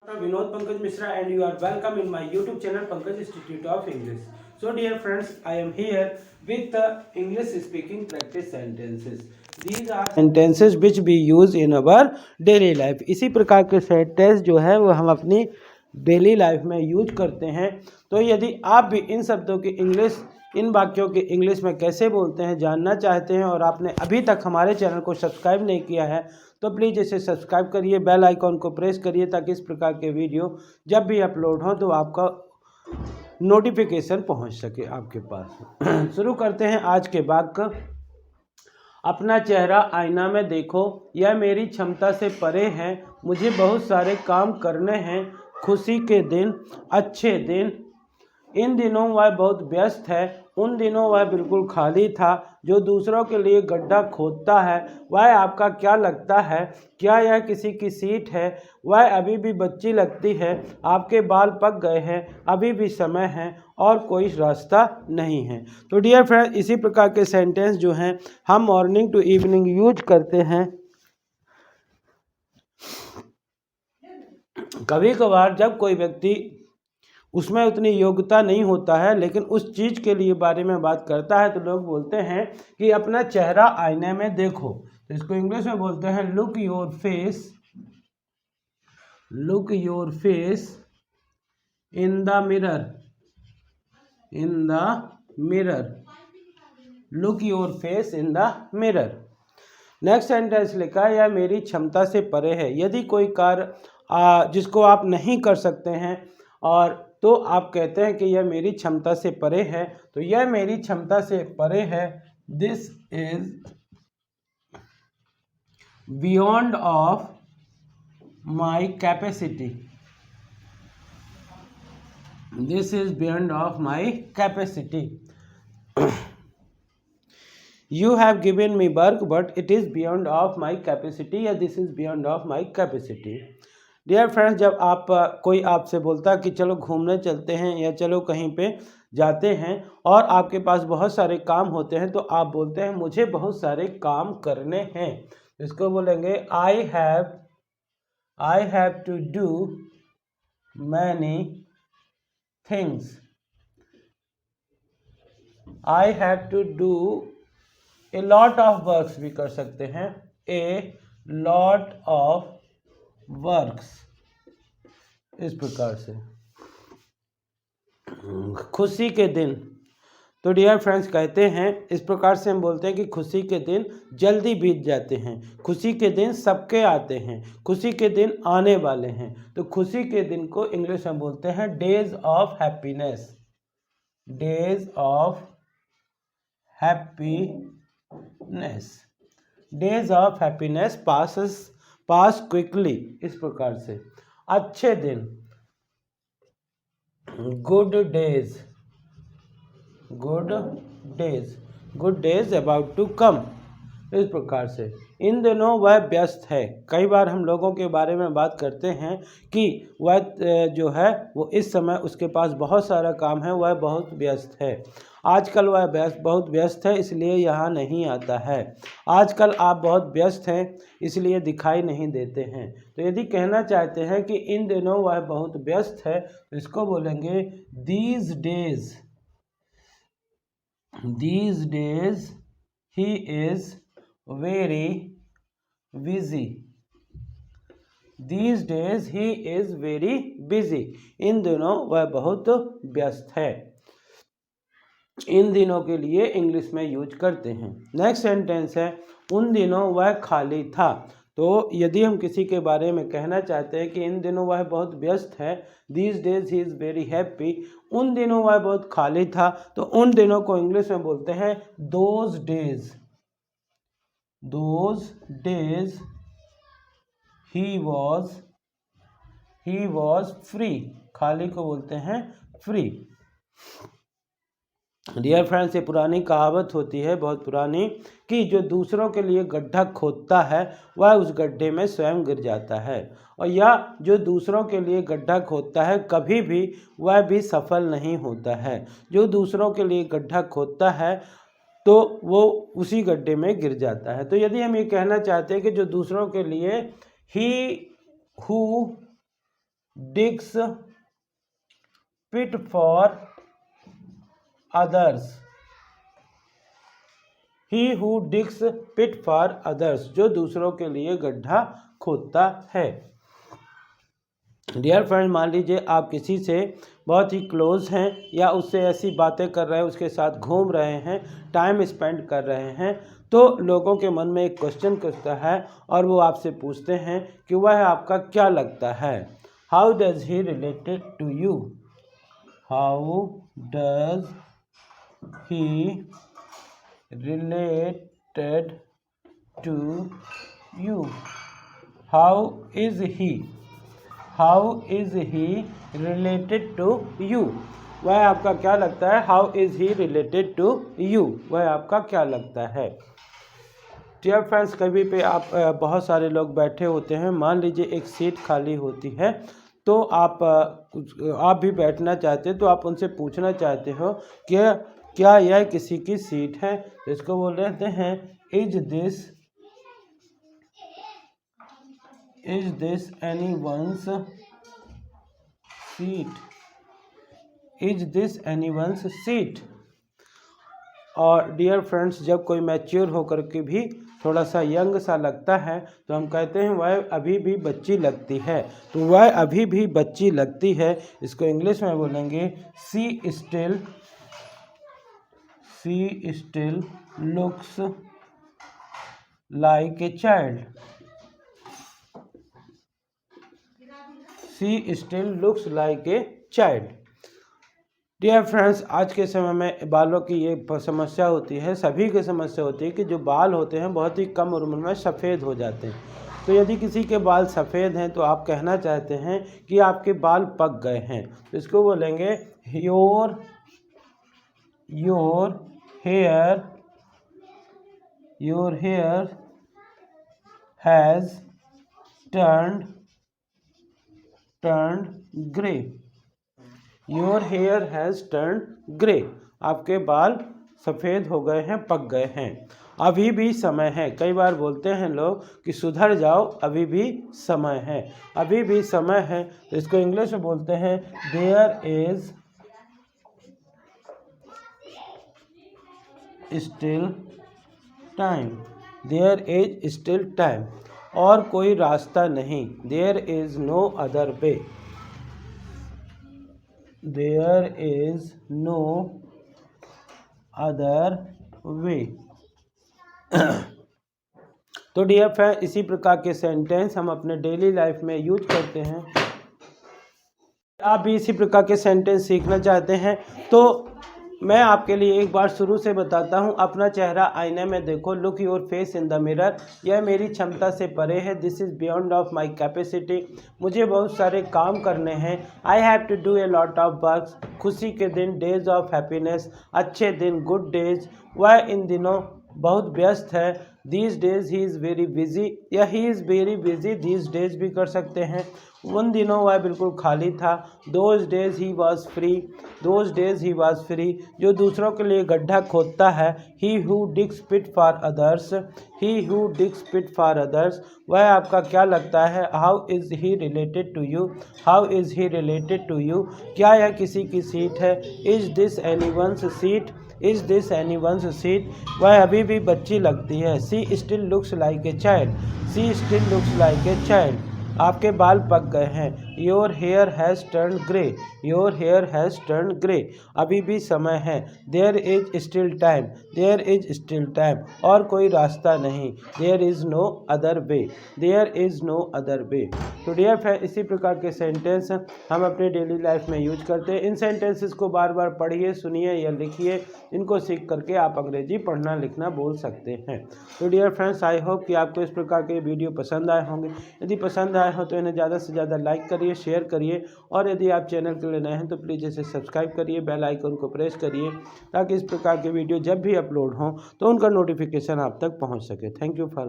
Vinod Pankaj Mishra and you are welcome in my YouTube channel Pankaj Institute of English. So dear friends, I am here with the English speaking practice sentences. These are sentences which we use in our daily life. इसी प्रकार के sentence जो है वो हम अपनी daily life में use करते हैं। तो यदि आप भी इन शब्दों की इंग्लिश, इन वाक्यों की इंग्लिश में कैसे बोलते हैं जानना चाहते हैं और आपने अभी तक हमारे चैनल को सब्सक्राइब नहीं किया है तो प्लीज़ इसे सब्सक्राइब करिए, बेल आइकॉन को प्रेस करिए ताकि इस प्रकार के वीडियो जब भी अपलोड हों तो आपका नोटिफिकेशन पहुंच सके आपके पास। शुरू करते हैं आज के वाक्य। अपना चेहरा आईना में देखो, यह मेरी क्षमता से परे है, मुझे बहुत सारे काम करने हैं, खुशी के दिन, अच्छे दिन। इन दिनों वह बहुत व्यस्त है, उन दिनों वह बिल्कुल खाली था। जो दूसरों के लिए गड्ढा खोदता है वह आपका क्या लगता है? क्या यह किसी की सीट है? वह अभी भी बच्ची लगती है। आपके बाल पक गए हैं, अभी भी समय है और कोई रास्ता नहीं है। तो डियर फ्रेंड, इसी प्रकार के सेंटेंस जो हैं हम मॉर्निंग टू इवनिंग यूज करते हैं। कभी कभार जब कोई व्यक्ति उसमें उतनी योग्यता नहीं होता है लेकिन उस चीज़ के लिए बारे में बात करता है तो लोग बोलते हैं कि अपना चेहरा आईने में देखो। तो इसको इंग्लिश में बोलते हैं look your face, look your face in the mirror, in the mirror, look your face in the mirror. Next sentence लिखा है यह मेरी क्षमता से परे है। यदि कोई कार्य जिसको आप नहीं कर सकते हैं और तो आप कहते हैं कि यह मेरी क्षमता से परे है, तो यह मेरी क्षमता से परे है। This is beyond of my capacity, this is beyond of my capacity. You have given me work but it is beyond of my capacity, या this is beyond of my capacity. Dear friends, जब आप कोई आपसे बोलता है कि चलो घूमने चलते हैं या चलो कहीं पे जाते हैं और आपके पास बहुत सारे काम होते हैं तो आप बोलते हैं मुझे बहुत सारे काम करने हैं। इसको बोलेंगे I have to do many things, I have to do a lot of works भी कर सकते हैं, ए लॉट ऑफ वर्क्स, इस प्रकार से। खुशी के दिन, तो डियर फ्रेंड्स कहते हैं इस प्रकार से हम बोलते हैं कि खुशी के दिन जल्दी बीत जाते हैं, खुशी के दिन सबके आते हैं, खुशी के दिन आने वाले हैं। तो खुशी के दिन को इंग्लिश में बोलते हैं days of happiness, days of happiness, days of happiness pass quickly, इस प्रकार से। अच्छे दिन, good days, good days, good days about to come, इस प्रकार से। इन दिनों वह व्यस्त है। कई बार हम लोगों के बारे में बात करते हैं कि वह जो है वो इस समय उसके पास बहुत सारा काम है, वह बहुत व्यस्त है। आजकल वह बहुत व्यस्त है इसलिए यहाँ नहीं आता है। आजकल आप बहुत व्यस्त हैं इसलिए दिखाई नहीं देते हैं। तो यदि कहना चाहते हैं कि इन दिनों वह बहुत व्यस्त है तो इसको बोलेंगे these days, these days he is very busy, these days he is very busy, इन दिनों वह बहुत व्यस्त है। इन दिनों के लिए इंग्लिश में यूज करते हैं। नेक्स्ट सेंटेंस है उन दिनों वह खाली था। तो यदि हम किसी के बारे में कहना चाहते हैं कि इन दिनों वह बहुत व्यस्त है, these days he is very happy, उन दिनों वह बहुत खाली था, तो उन दिनों को इंग्लिश में बोलते हैं those days, those days he was free, खाली को बोलते हैं फ्री। डियर फ्रेंड्स, ये पुरानी कहावत होती है, बहुत पुरानी, कि जो दूसरों के लिए गड्ढा खोदता है वह उस गड्ढे में स्वयं गिर जाता है, और या जो दूसरों के लिए गड्ढा खोदता है कभी भी वह भी सफल नहीं होता है। जो दूसरों के लिए गड्ढा खोदता है तो वो उसी गड्ढे में गिर जाता है। तो यदि हम ये कहना चाहते हैं कि जो दूसरों के लिए he who digs pit for others, he who digs pit for others, जो दूसरों के लिए गड्ढा खोदता है। डियर फ्रेंड, मान लीजिए आप किसी से बहुत ही क्लोज हैं या उससे ऐसी बातें कर रहे हैं, उसके साथ घूम रहे हैं, टाइम स्पेंड कर रहे हैं, तो लोगों के मन में एक क्वेश्चन करता है और वो आपसे पूछते हैं कि वह आपका क्या लगता है। How does he related to you, how does he related to you, how is he, how is he related to you, वह आपका क्या लगता है। How is he related to you, वह आपका क्या लगता है। डियर फ्रेंड्स, कभी पे आप बहुत सारे लोग बैठे होते हैं, मान लीजिए एक सीट खाली होती है, तो आप भी बैठना चाहते हैं, तो आप उनसे पूछना चाहते हो कि क्या यह किसी की सीट है। इसको बोल रहे हैं is this anyone's seat, is this anyone's seat. और डियर फ्रेंड्स, जब कोई मैच्योर होकर के भी थोड़ा सा यंग सा लगता है तो हम कहते हैं वह अभी भी बच्ची लगती है, तो वह अभी भी बच्ची लगती है। इसको इंग्लिश में बोलेंगे she still looks like a child, she still looks like a child. Dear friends, आज के समय में बालों की ये समस्या होती है, सभी की समस्या होती है कि जो बाल होते हैं बहुत ही कम उम्र में सफ़ेद हो जाते हैं। तो यदि किसी के बाल सफ़ेद हैं तो आप कहना चाहते हैं कि आपके बाल पक गए हैं, तो इसको बोलेंगे your hair has turned grey, your hair has turn grey, आपके बाल सफ़ेद हो गए हैं, पक गए हैं। अभी भी समय है, कई बार बोलते हैं लोग कि सुधर जाओ, अभी भी समय है, अभी भी समय है। तो इसको इंग्लिश में बोलते हैं there is still time, there is still time, और कोई रास्ता नहीं, there is no other way, there is no other way. तो डियर फ्रेंड, इसी प्रकार के सेंटेंस हम अपने डेली लाइफ में यूज करते हैं। आप भी इसी प्रकार के सेंटेंस सीखना चाहते हैं तो मैं आपके लिए एक बार शुरू से बताता हूँ। अपना चेहरा आईने में देखो, look your face in the mirror, यह मेरी क्षमता से परे है, this is beyond of my capacity, मुझे बहुत सारे काम करने हैं, I have to do a lot of works, खुशी के दिन, डेज ऑफ हैप्पीनेस, अच्छे दिन, गुड डेज, वह इन दिनों बहुत व्यस्त है, these days he is very busy, या he is very busy these days भी कर सकते हैं, उन दिनों वह बिल्कुल खाली था, those days he was free, those days he was free, जो दूसरों के लिए गड्ढा खोदता है, he who digs pit for others, he who digs pit for others, वह आपका क्या लगता है। How is he related to you, how is he related to you, क्या यह किसी की सीट है। Is this anyone's seat, is this anyone's seat, वह अभी भी बच्ची लगती है। सी still looks like a child, she still looks like a child, आपके बाल पक गए हैं। Your hair has turn grey, your hair has turn grey, अभी भी समय है। There is still time, there is still time, और कोई रास्ता नहीं, there is no other way, there is no other way. तो डियर फ्रेंड, इसी प्रकार के सेंटेंस हम अपने डेली लाइफ में यूज करते हैं। इन सेंटेंसेस को बार बार पढ़िए, सुनिए या लिखिए, इनको सीख करके आप अंग्रेजी पढ़ना लिखना बोल सकते हैं। तो डियर फ्रेंड्स, आई होप कि आपको इस प्रकार के वीडियो पसंद आए होंगे। यदि पसंद आए हो तो इन्हें ज़्यादा से ज़्यादा लाइक करिए, शेयर करिए, और यदि आप चैनल के लिए नए हैं तो प्लीज़ इसे सब्सक्राइब करिए, बेल आइकन को प्रेस करिए, ताकि इस प्रकार के वीडियो जब भी अपलोड हों तो उनका नोटिफिकेशन आप तक पहुंच सके। Thank you for